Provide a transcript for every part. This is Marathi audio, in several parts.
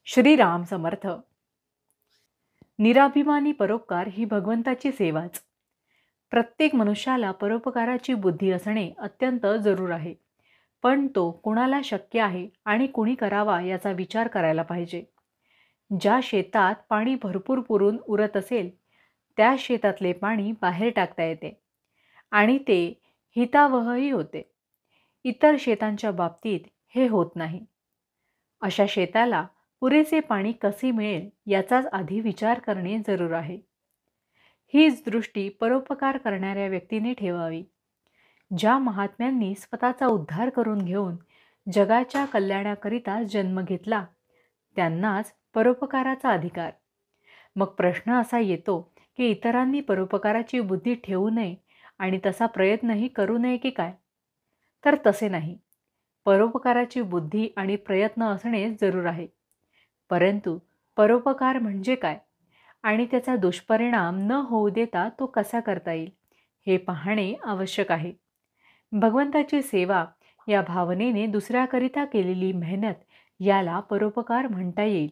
श्रीराम समर्थ. निराभिमानी परोपकार ही भगवंताची सेवाच. प्रत्येक मनुष्याला परोपकाराची बुद्धी असणे अत्यंत जरूर आहे, पण तो कुणाला शक्य आहे आणि कुणी करावा याचा विचार करायला पाहिजे. ज्या शेतात पाणी भरपूर पुरून उरत असेल त्या शेतातले पाणी बाहेर टाकता येते आणि ते हितावहही होते. इतर शेतांच्या बाबतीत हे होत नाही. अशा शेताला पुरेसे पाणी कसे मिळेल याचाच आधी विचार करणे जरूर आहे. हीच दृष्टी परोपकार करणाऱ्या व्यक्तीने ठेवावी. ज्या महात्म्यांनी स्वतःचा उद्धार करून घेऊन जगाच्या कल्याणाकरिता जन्म घेतला त्यांनाच परोपकाराचा अधिकार. मग प्रश्न असा येतो की इतरांनी परोपकाराची बुद्धी ठेवू नये आणि तसा प्रयत्नही करू नये की काय? तर तसे नाही. परोपकाराची बुद्धी आणि प्रयत्न असणे जरूर आहे, परंतु परोपकार म्हणजे काय आणि त्याचा दुष्परिणाम न होऊ देता तो कसा करता येईल हे पाहणे आवश्यक आहे. भगवंताची सेवा या भावनेने दुसऱ्याकरिता केलेली मेहनत याला परोपकार म्हणता येईल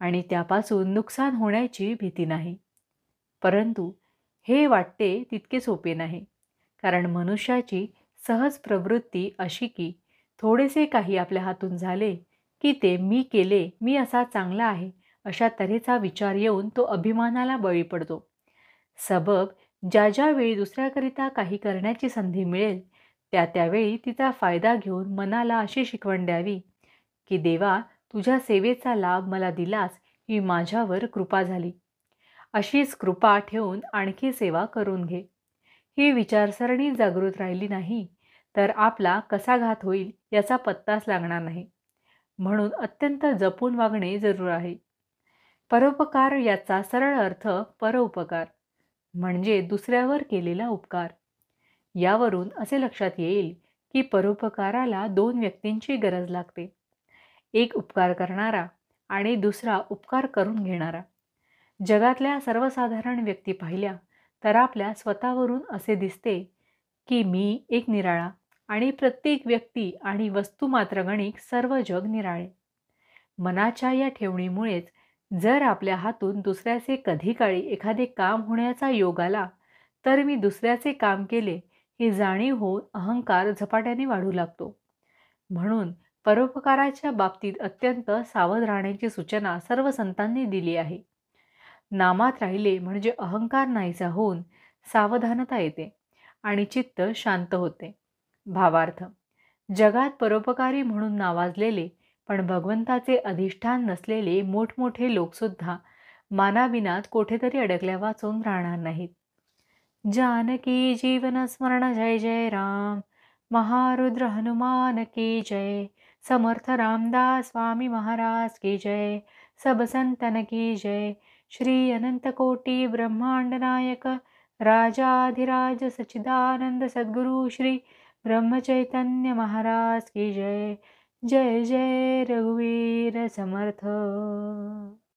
आणि त्यापासून नुकसान होण्याची भीती नाही. परंतु हे वाटते तितके सोपे नाही, कारण मनुष्याची सहज प्रवृत्ती अशी की थोडेसे काही आपल्या हातून झाले की ते मी केले, मी असा चांगला आहे अशा तऱ्हेचा विचार येऊन तो अभिमानाला बळी पडतो. सबब ज्या ज्या वेळी दुसऱ्याकरिता काही करण्याची संधी मिळेल त्या त्यावेळी तिचा फायदा घेऊन मनाला अशी शिकवण द्यावी की देवा, तुझ्या सेवेचा लाभ मला दिलास ही माझ्यावर कृपा झाली. अशीच कृपा ठेवून आणखी सेवा करून घे. ही विचारसरणी जागृत राहिली नाही तर आपला कसा घात होईल याचा पत्ताच लागणार नाही. म्हणून अत्यंत जपून वागणे जरूर आहे. परोपकार याचा सरळ अर्थ परोपकार म्हणजे दुसऱ्यावर केलेला उपकार. यावरून असे लक्षात येईल की परोपकाराला दोन व्यक्तींची गरज लागते, एक उपकार करणारा आणि दुसरा उपकार करून घेणारा. जगातल्या सर्वसाधारण व्यक्ती पाहिल्या तर आपल्या स्वतःवरून असे दिसते की मी एक निराळा आणि प्रत्येक व्यक्ती आणि वस्तू मात्र गणिक सर्व जग निराळे. मनाच्या या ठेवणीमुळेच जर आपल्या हातून दुसऱ्याचे कधी काळी एखादे काम होण्याचा योग आला तर मी दुसऱ्याचे काम केले ही जाणीव होऊन अहंकार झपाट्याने वाढू लागतो. म्हणून परोपकाराच्या बाबतीत अत्यंत सावध राहण्याची सूचना सर्व संतांनी दिली आहे. नामात राहिले म्हणजे अहंकार नाहीसा होऊन सावधानता येते आणि चित्त शांत होते. भावार्थ, जगात परोपकारी म्हणून नावाजलेले पण भगवंताचे अधिष्ठान नसलेले मोठमोठे लोकसुद्धा मानाविनात कोठेतरी अडकल्या वाचून राहणार नाहीत. जानकी जीवन स्मरण जय जय राम. महारुद्र हनुमान की जय. समर्थ रामदास स्वामी महाराज की जय. सब संतन की जय. श्री अनंत कोटि ब्रह्मांड नायक राजाधिराज सच्चिदानंद सद्गुरु श्री ब्रह्म चैतन्य महाराज की जय. जय जय रघुवीर समर्थ.